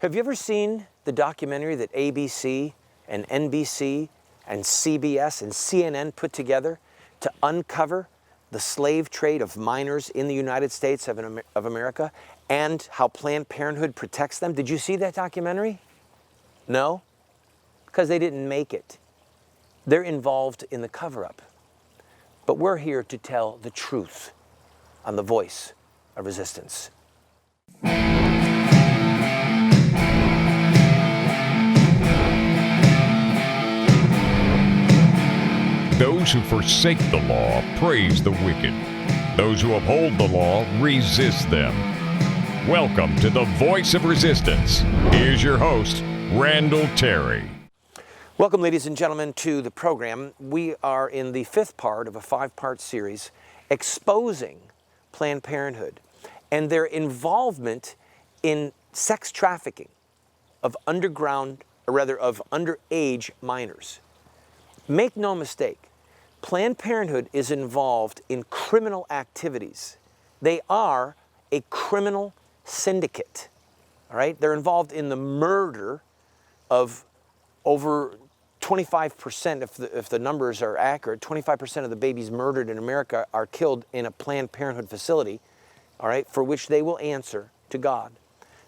Have you ever seen the documentary that ABC and NBC and CBS and CNN put together to uncover the slave trade of minors in the United States of America and how Planned Parenthood protects them? Did you see that documentary? No? Because they didn't make it. They're involved in the cover-up. But we're here to tell the truth on the voice of resistance. Those who forsake the law praise the wicked. Those who uphold the law resist them. Welcome to the Voice of Resistance. Here's your host, Randall Terry. Welcome, ladies and gentlemen, to the program. We are in the fifth part of a five-part series exposing Planned Parenthood and their involvement in sex trafficking of underage minors. Make no mistake, Planned Parenthood is involved in criminal activities. They are a criminal syndicate, all right? They're involved in the murder of over 25%, if the numbers are accurate, 25% of the babies murdered in America are killed in a Planned Parenthood facility, all right, for which they will answer to God.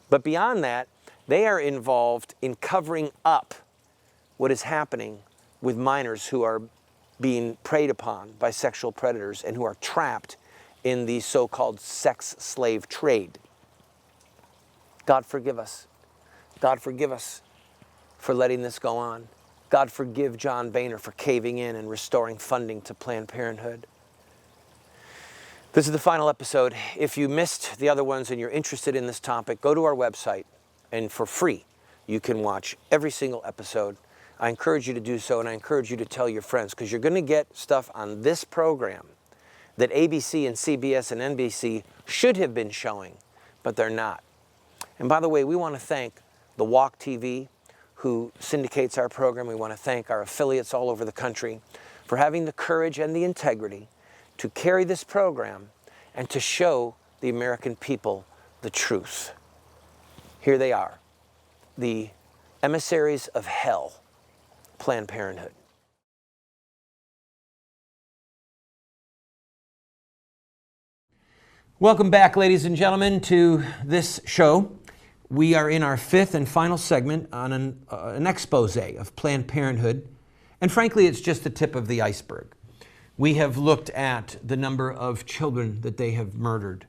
But beyond that, they are involved in covering up what is happening with minors who are being preyed upon by sexual predators and who are trapped in the so-called sex slave trade. God forgive us. God forgive us for letting this go on. God forgive John Boehner for caving in and restoring funding to Planned Parenthood. This is the final episode. If you missed the other ones and you're interested in this topic, go to our website and for free you can watch every single episode. I encourage you to do so, and I encourage you to tell your friends, because you're going to get stuff on this program that ABC and CBS and NBC should have been showing, but they're not. And by the way, we want to thank the Walk TV, who syndicates our program. We want to thank our affiliates all over the country for having the courage and the integrity to carry this program and to show the American people the truth. Here they are, the emissaries of hell, Planned Parenthood. Welcome back, ladies and gentlemen, to this show. We are in our fifth and final segment on an expose of Planned Parenthood. And frankly, it's just the tip of the iceberg. We have looked at the number of children that they have murdered.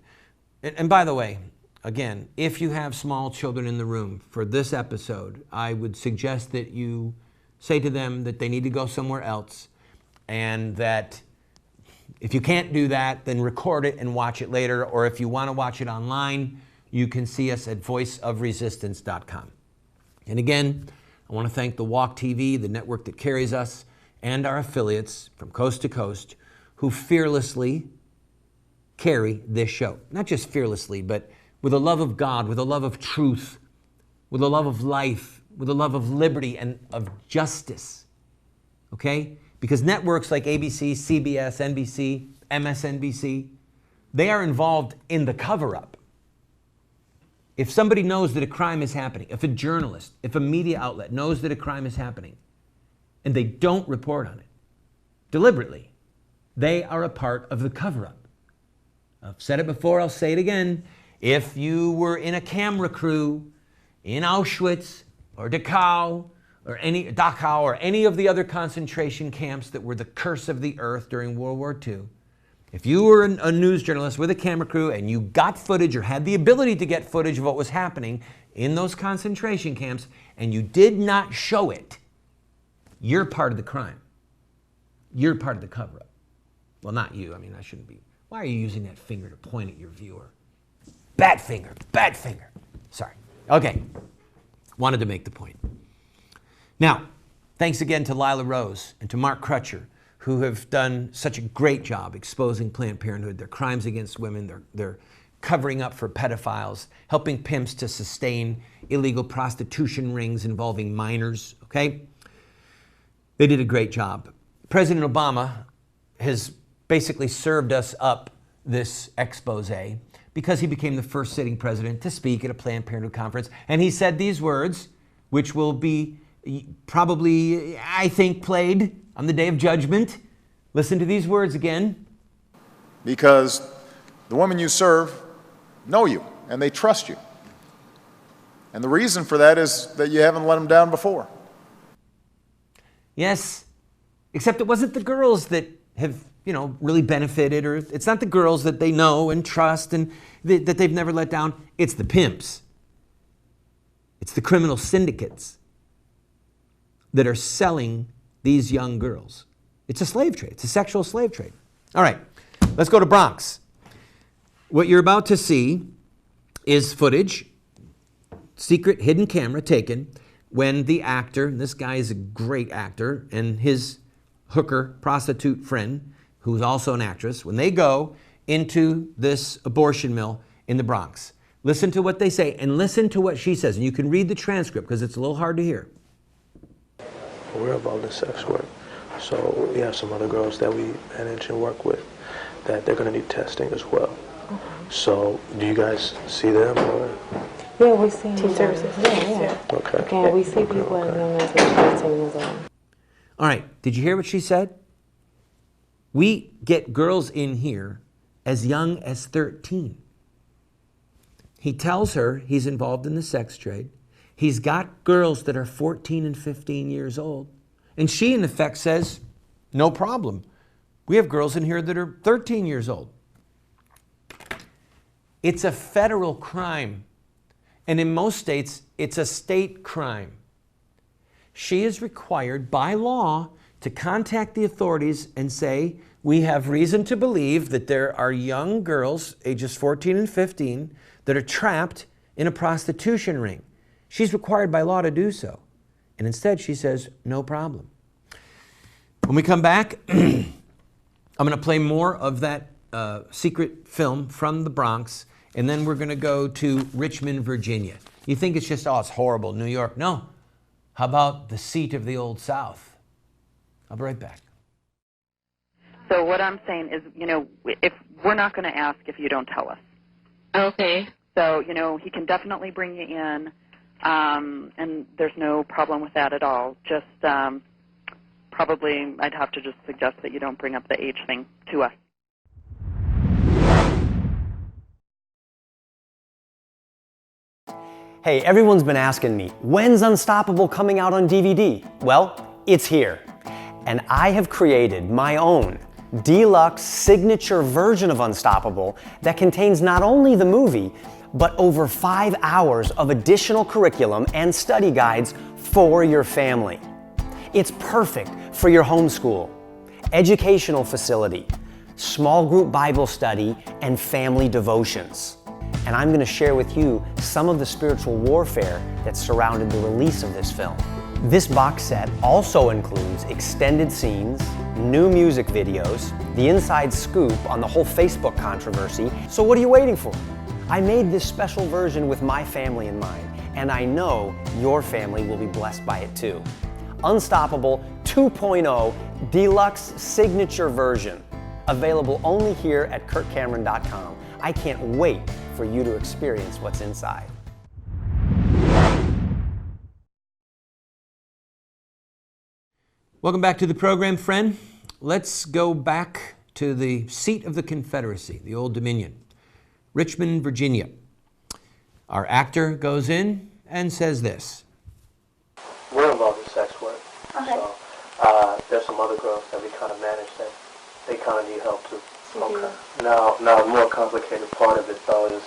And by the way, again, if you have small children in the room for this episode, I would suggest that you say to them that they need to go somewhere else, and that if you can't do that, then record it and watch it later. Or if you want to watch it online, you can see us at voiceofresistance.com. And again, I want to thank the Walk TV, the network that carries us, and our affiliates from coast to coast who fearlessly carry this show. Not just fearlessly, but with a love of God, with a love of truth, with a love of life, with a love of liberty and of justice. Okay? Because networks like ABC, CBS, NBC, MSNBC, they are involved in the cover-up. If somebody knows that a crime is happening, if a journalist, if a media outlet knows that a crime is happening, and they don't report on it deliberately, they are a part of the cover-up. I've said it before, I'll say it again. If you were in a camera crew in Auschwitz or Dachau or any of the other concentration camps that were the curse of the earth during World War II, if you were a news journalist with a camera crew and you got footage or had the ability to get footage of what was happening in those concentration camps and you did not show it, you're part of the crime. You're part of the cover-up. Well, not you. I mean, I shouldn't be. Why are you using that finger to point at your viewer? Bad finger, bad finger. Sorry. Okay. Wanted to make the point. Now, thanks again to Lila Rose and to Mark Crutcher, who have done such a great job exposing Planned Parenthood, their crimes against women, their covering up for pedophiles, helping pimps to sustain illegal prostitution rings involving minors, okay? They did a great job. President Obama has basically served us up this expose because he became the first sitting president to speak at a Planned Parenthood conference. And he said these words, which will be probably, I think, played on the Day of Judgment. Listen to these words again. Because the women you serve know you and they trust you. And the reason for that is that you haven't let them down before. Yes, except it wasn't the girls that have, really benefited, or it's not the girls that they know and trust and that they've never let down. It's the pimps. It's the criminal syndicates that are selling these young girls. It's a slave trade. It's a sexual slave trade. All right, let's go to Bronx. What you're about to see is footage, secret hidden camera taken when the actor, and this guy is a great actor, and his hooker, prostitute friend, who's also an actress, when they go into this abortion mill in the Bronx. Listen to what they say and listen to what she says. And you can read the transcript because it's a little hard to hear. We're involved in sex work. So we have some other girls that we manage and work with that they're going to need testing as well. So do you guys see them? Or? Yeah, we see Team services. Yeah. Okay. Yeah, we see people as young as 18 years old. All right, did you hear what she said? We get girls in here as young as 13. He tells her he's involved in the sex trade. He's got girls that are 14 and 15 years old. And she, in effect, says, no problem. We have girls in here that are 13 years old. It's a federal crime. And in most states, it's a state crime. She is required by law to contact the authorities and say, we have reason to believe that there are young girls, ages 14 and 15, that are trapped in a prostitution ring. She's required by law to do so. And instead, she says, no problem. When we come back, I'm going to play more of that secret film from the Bronx, and then we're going to go to Richmond, Virginia. You think it's just, it's horrible, New York. No. How about the seat of the Old South? I'll be right back. So what I'm saying is, if we're not going to ask if you don't tell us. Okay. So, he can definitely bring you in, and there's no problem with that at all. Just probably I'd have to just suggest that you don't bring up the age thing to us. Hey, everyone's been asking me, when's Unstoppable coming out on DVD? Well, it's here. And I have created my own deluxe signature version of Unstoppable that contains not only the movie, but over 5 hours of additional curriculum and study guides for your family. It's perfect for your homeschool, educational facility, small group Bible study, and family devotions. And I'm going to share with you some of the spiritual warfare that surrounded the release of this film. This box set also includes extended scenes, new music videos, the inside scoop on the whole Facebook controversy. So what are you waiting for? I made this special version with my family in mind, and I know your family will be blessed by it too. Unstoppable 2.0 Deluxe Signature Version, available only here at KirkCameron.com. I can't wait for you to experience what's inside. Welcome back to the program, friend. Let's go back to the seat of the Confederacy, the Old Dominion, Richmond, Virginia. Our actor goes in and says this. We're involved in sex work. Okay. So there's some other girls that we kind of manage that they kind of need help too. Okay. Now the more complicated part of it though is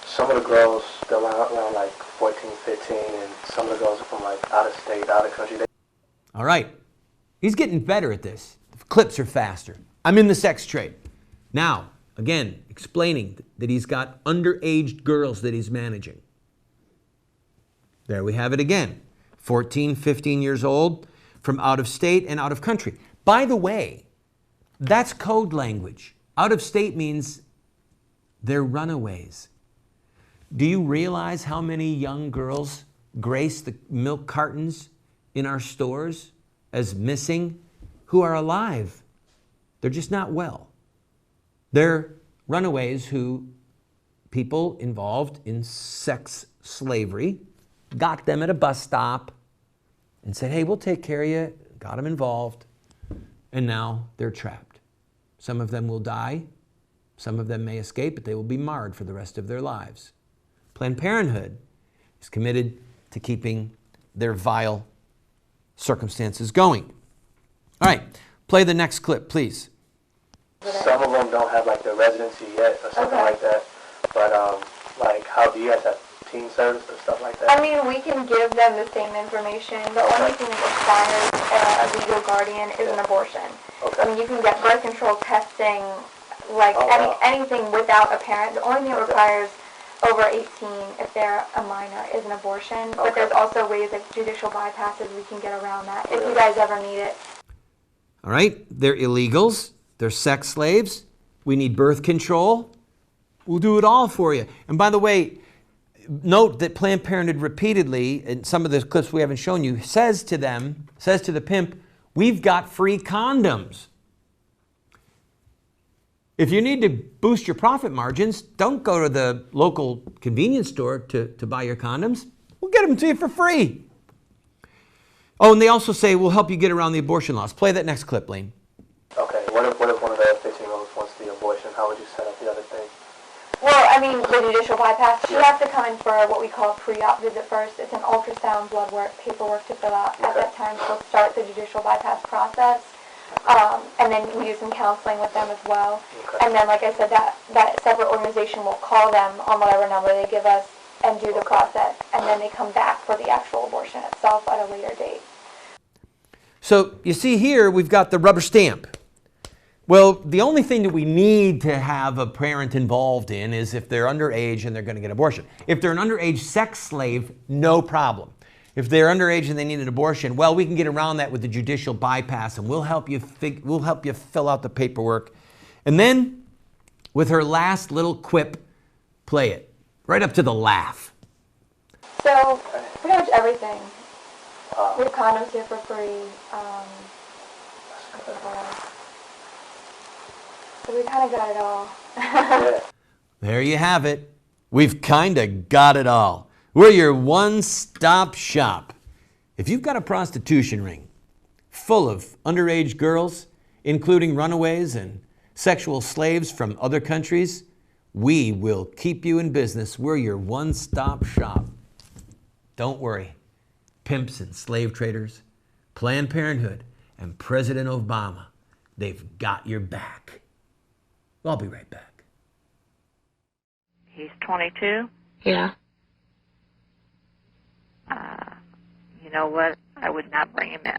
some of the girls, they're around like 14, 15, and some of the girls are from like out of state, out of country. All right. He's getting better at this. The clips are faster. I'm in the sex trade. Now, again, explaining that he's got underage girls that he's managing. There we have it again. 14, 15 years old, from out of state and out of country. By the way, that's code language. Out of state means they're runaways. Do you realize how many young girls grace the milk cartons in our stores as missing who are alive? They're just not well. They're runaways who people involved in sex slavery, got them at a bus stop, and said, hey, we'll take care of you, got them involved, and now they're trapped. Some of them will die, some of them may escape, but they will be marred for the rest of their lives. Planned Parenthood is committed to keeping their vile circumstances going. All right, play the next clip, please. Some of them don't have like their residency yet or something like that, but like how do you guys have teen service or stuff like that? I mean, we can give them the same information. The only thing that requires a legal guardian is an abortion. I mean, you can get birth control testing, like anything without a parent. The only thing that requires over 18, if they're a minor, is an abortion. But there's also ways like judicial bypasses we can get around that if you guys ever need it. All right, they're illegals, they're sex slaves, we need birth control, we'll do it all for you. And by the way, note that Planned Parenthood repeatedly, in some of the clips we haven't shown you, says to the pimp, we've got free condoms. If you need to boost your profit margins, don't go to the local convenience store to buy your condoms. We'll get them to you for free. Oh, and they also say we'll help you get around the abortion laws. Play that next clip, Lane. Okay, what if one of the 15-year-olds wants the abortion? How would you set up the other thing? Well, I mean, the judicial bypass, she has to come in for what we call a pre-op visit first. It's an ultrasound, blood work, paperwork to fill out. At that time, she'll start the judicial bypass process. And then we do some counseling with them as well. And then, like I said, that separate organization will call them on whatever number they give us and do the process. And then they come back for the actual abortion itself at a later date. So you see here, we've got the rubber stamp. Well, the only thing that we need to have a parent involved in is if they're underage and they're going to get an abortion. If they're an underage sex slave, no problem. If they're underage and they need an abortion, well, we can get around that with the judicial bypass, and we'll help you fill out the paperwork. And then, with her last little quip, play it right up to the laugh. So pretty much everything. We have condoms here for free. So we kind of got it all. There you have it. We've kind of got it all. We're your one-stop shop. If you've got a prostitution ring full of underage girls, including runaways and sexual slaves from other countries, we will keep you in business. We're your one-stop shop. Don't worry. Pimps and slave traders, Planned Parenthood, and President Obama, they've got your back. I'll be right back. He's 22. Yeah. You know what? I would not bring him in.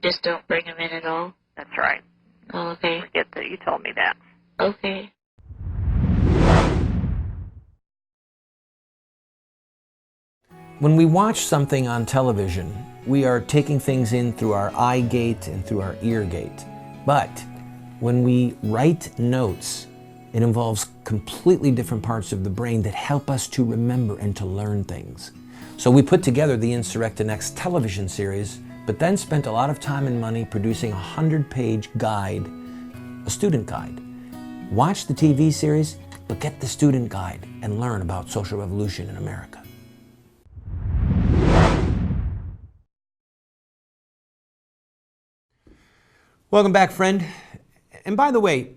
Just don't bring him in at all? That's right. Oh, okay. Forget that you told me that. Okay. When we watch something on television, we are taking things in through our eye gate and through our ear gate. But when we write notes, it involves completely different parts of the brain that help us to remember and to learn things. So we put together the Insurrectinex television series, but then spent a lot of time and money producing a 100-page guide, a student guide. Watch the TV series, but get the student guide and learn about social revolution in America. Welcome back, friend. And by the way,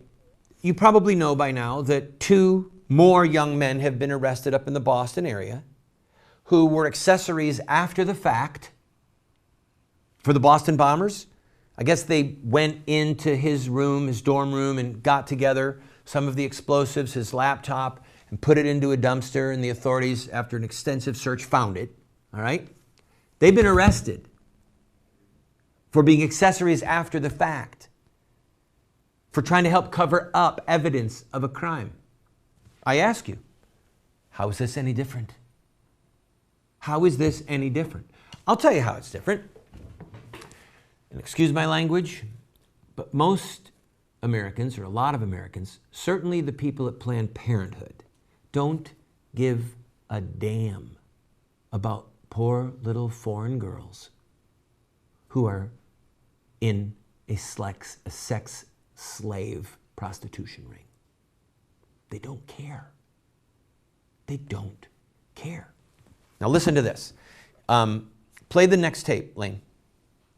you probably know by now that 2 more young men have been arrested up in the Boston area who were accessories after the fact for the Boston bombers. I guess they went into his room, his dorm room, and got together some of the explosives, his laptop, and put it into a dumpster, and the authorities, after an extensive search, found it. All right? They've been arrested for being accessories after the fact, for trying to help cover up evidence of a crime. I ask you, how is this any different? How is this any different? I'll tell you how it's different. And excuse my language, but most Americans, or a lot of Americans, certainly the people at Planned Parenthood, don't give a damn about poor little foreign girls who are in a sex slave prostitution ring. They don't care. They don't care. Now listen to this. Play the next tape, Lane.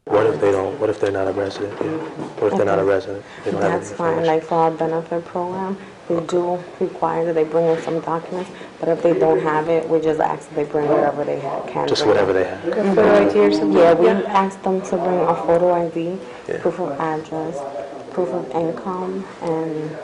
What if they don't? What if they're not a resident? Yeah. What if they're not a resident? They don't That's have fine. Like for our benefit program, we do require that they bring in some documents, but if they don't have it, we just ask that they bring whatever they can. Just bring. whatever they have. Like a photo ID or something? Yeah, we ask them to bring a photo ID, proof of address, proof of income, and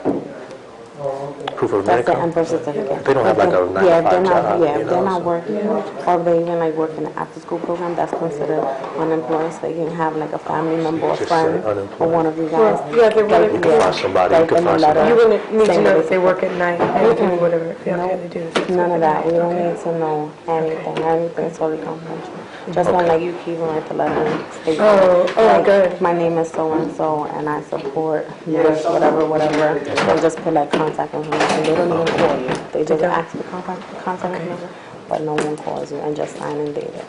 Proof of that's it, income. and birth certificate. They don't have like a 9 yeah, to 5 job. if they're not working, or if they even like work in the after school program, that's considered unemployed. So you can have like a family member or Just friend say unemployed. or one of you guys. Yeah, they want You can find somebody. You can find somebody. You wouldn't need to know if they work at night or whatever. If you Nope. have to do this. None of that. We don't need to know anything. Everything's totally confidential. Just when like you keep right to let them state. Oh, good. My name is so and so, and I support this, whatever, and just put like contact information. They don't even call you. They just ask for contact information, but no one calls you, and just sign and date it.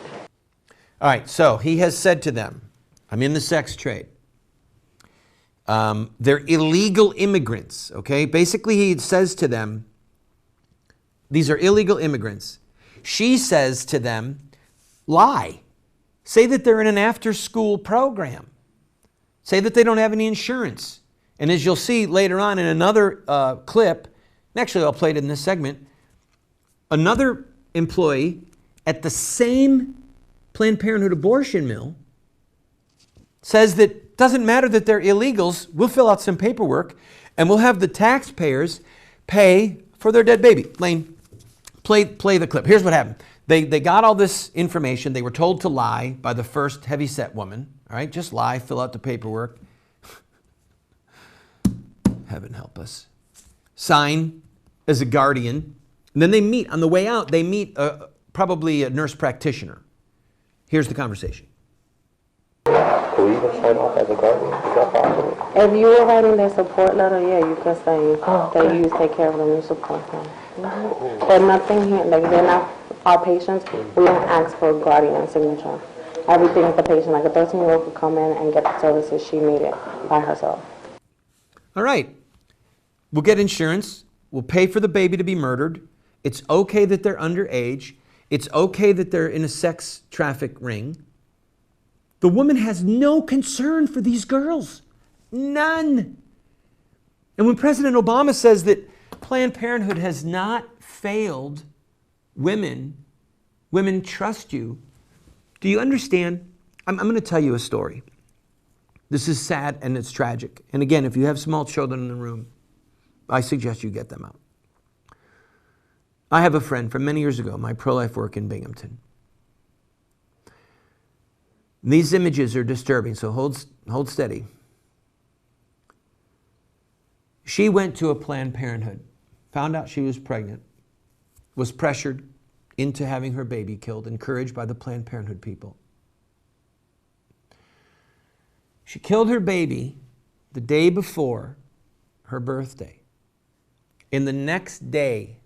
All right, so he has said to them, I'm in the sex trade. They're illegal immigrants, okay? Basically, he says to them, these are illegal immigrants. She says to them, lie. Say that they're in an after-school program. Say that they don't have any insurance. And as you'll see later on in another clip, and actually I'll play it in this segment, another employee at the same Planned Parenthood abortion mill says that doesn't matter that they're illegals, we'll fill out some paperwork and we'll have the taxpayers pay for their dead baby. Lane, play the clip. Here's what happened. They got all this information. They were told to lie by the first heavyset woman. All right, just lie, fill out the paperwork. Heaven help us. Sign as a guardian. And then they meet. On the way out, they meet probably a nurse practitioner. Here's the conversation. Can we even sign off as a guardian? Is that possible? If you were writing their support letter, yeah, you could say that you take care of them, you support them. But nothing here, like they're not our patients. We don't ask for a guardian signature. Everything is the patient. Like a 13-year-old could come in and get the services she needed by herself. All right. We'll get insurance. We'll pay for the baby to be murdered. It's okay that they're underage. It's okay that they're in a sex traffic ring. The woman has no concern for these girls. None. And when President Obama says that Planned Parenthood has not failed women trust you, do you understand? I'm going to tell you a story. This is sad and it's tragic. And again, if you have small children in the room, I suggest you get them out. I have a friend from many years ago, my pro-life work in Binghamton. These images are disturbing, so hold steady. She went to a Planned Parenthood, found out she was pregnant, was pressured into having her baby killed, encouraged by the Planned Parenthood people. She killed her baby the day before her birthday. And the next day,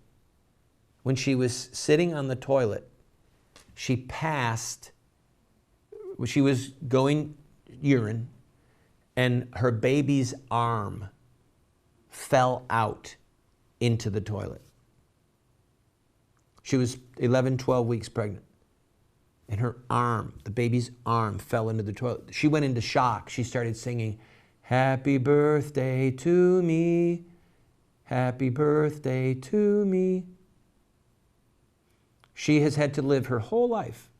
when she was sitting on the toilet, she was going urine, and her baby's arm fell out into the toilet. She was 11, 12 weeks pregnant. And her arm, the baby's arm, fell into the toilet. She went into shock. She started singing, "Happy birthday to me, happy birthday to me." She has had to live her whole life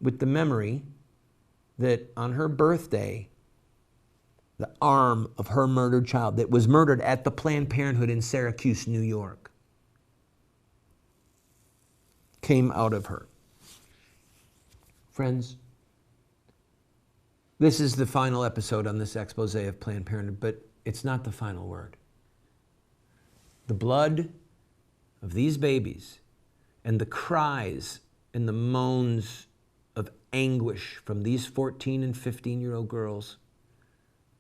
with the memory that on her birthday, the arm of her murdered child that was murdered at the Planned Parenthood in Syracuse, New York, came out of her. Friends, this is the final episode on this expose of Planned Parenthood, but it's not the final word. The blood of these babies and the cries and the moans of anguish from these 14 and 15-year-old girls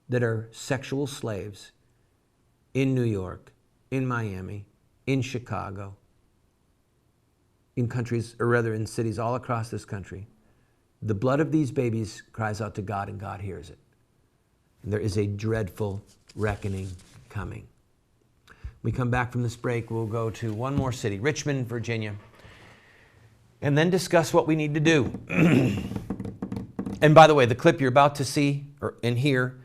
that are sexual slaves in New York, in Miami, in Chicago, in countries, or rather in cities all across this country. The blood of these babies cries out to God, and God hears it. And there is a dreadful reckoning coming. We come back from this break, we'll go to one more city, Richmond, Virginia, and then discuss what we need to do. And by the way, the clip you're about to see and hear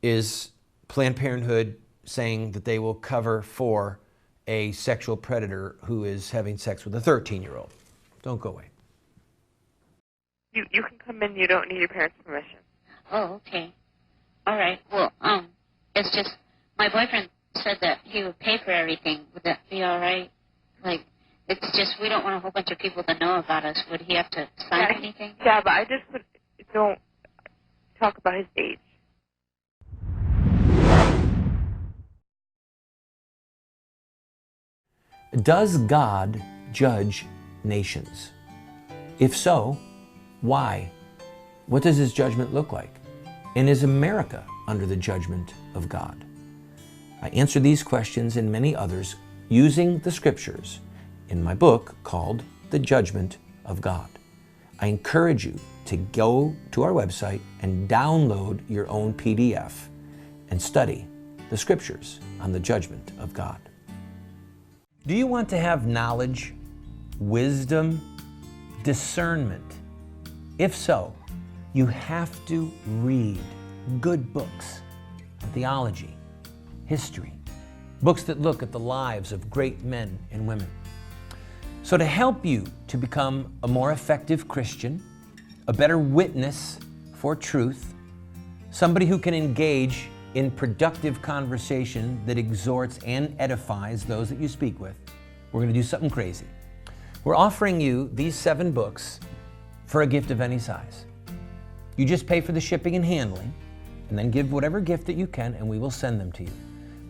is Planned Parenthood saying that they will cover for a sexual predator who is having sex with a 13-year-old. Don't go away. You can come in. You don't need your parents' permission. Oh, okay. All right. Well, it's just my boyfriend said that he would pay for everything. Would that be all right? Like, it's just we don't want a whole bunch of people to know about us. Would he have to sign anything? Yeah, but I just don't talk about his age. Does God judge nations? If so, why? What does his judgment look like? And is America under the judgment of God? I answer these questions and many others using the scriptures in my book called The Judgment of God. I encourage you to go to our website and download your own PDF and study the scriptures on the judgment of God. Do you want to have knowledge, wisdom, discernment? If so, you have to read good books on theology, history, books that look at the lives of great men and women. So to help you to become a more effective Christian, a better witness for truth, somebody who can engage in productive conversation that exhorts and edifies those that you speak with, we're going to do something crazy. We're offering you these 7 books for a gift of any size. You just pay for the shipping and handling, and then give whatever gift that you can, and we will send them to you.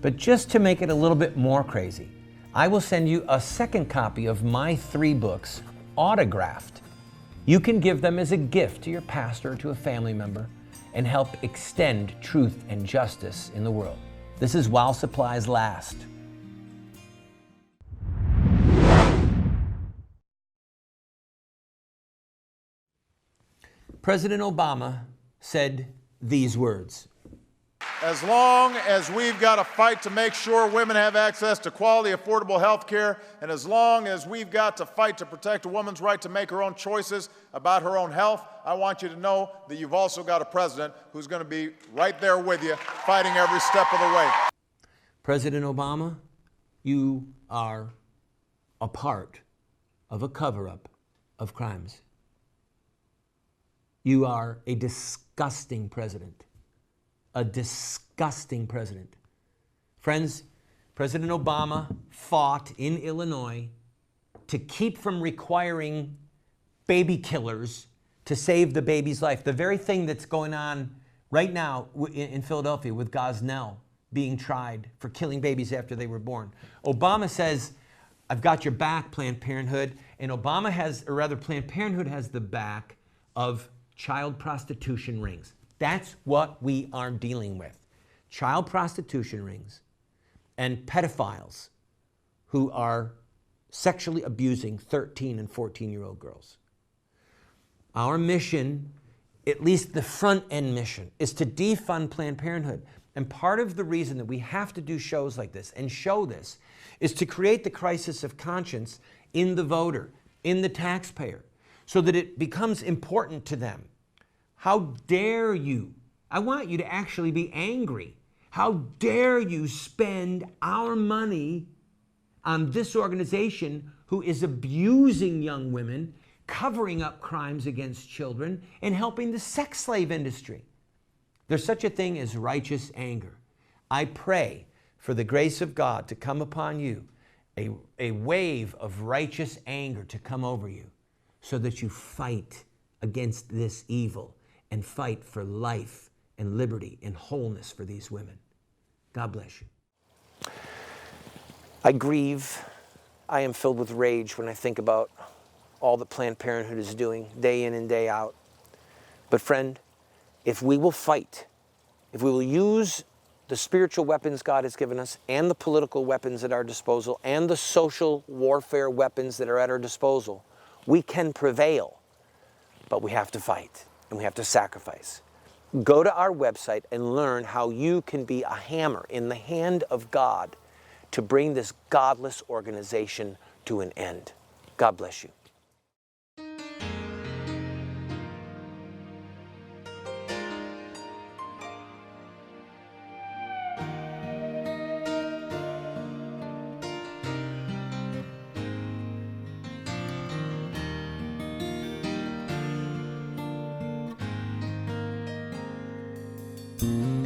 But just to make it a little bit more crazy, I will send you a second copy of my 3 books, autographed. You can give them as a gift to your pastor or to a family member and help extend truth and justice in the world. This is while supplies last. President Obama said these words. As long as we've got to fight to make sure women have access to quality, affordable health care, and as long as we've got to fight to protect a woman's right to make her own choices about her own health, I want you to know that you've also got a president who's going to be right there with you, fighting every step of the way. President Obama, you are a part of a cover-up of crimes. You are a disgusting president. A disgusting president. Friends, President Obama fought in Illinois to keep from requiring baby killers to save the baby's life. The very thing that's going on right now in Philadelphia with Gosnell being tried for killing babies after they were born. Obama says, I've got your back, Planned Parenthood. And Planned Parenthood has the back of child prostitution rings. That's what we are dealing with. Child prostitution rings and pedophiles who are sexually abusing 13 and 14-year-old girls. Our mission, at least the front end mission, is to defund Planned Parenthood. And part of the reason that we have to do shows like this and show this is to create the crisis of conscience in the voter, in the taxpayer, so that it becomes important to them. How dare you? I want you to actually be angry. How dare you spend our money on this organization who is abusing young women, covering up crimes against children, and helping the sex slave industry? There's such a thing as righteous anger. I pray for the grace of God to come upon you, a wave of righteous anger to come over you, so that you fight against this evil and fight for life and liberty and wholeness for these women. God bless you. I grieve. I am filled with rage when I think about all that Planned Parenthood is doing day in and day out. But friend, if we will fight, if we will use the spiritual weapons God has given us and the political weapons at our disposal and the social warfare weapons that are at our disposal, we can prevail. But we have to fight and we have to sacrifice. Go to our website and learn how you can be a hammer in the hand of God to bring this godless organization to an end. God bless you. Mm-hmm.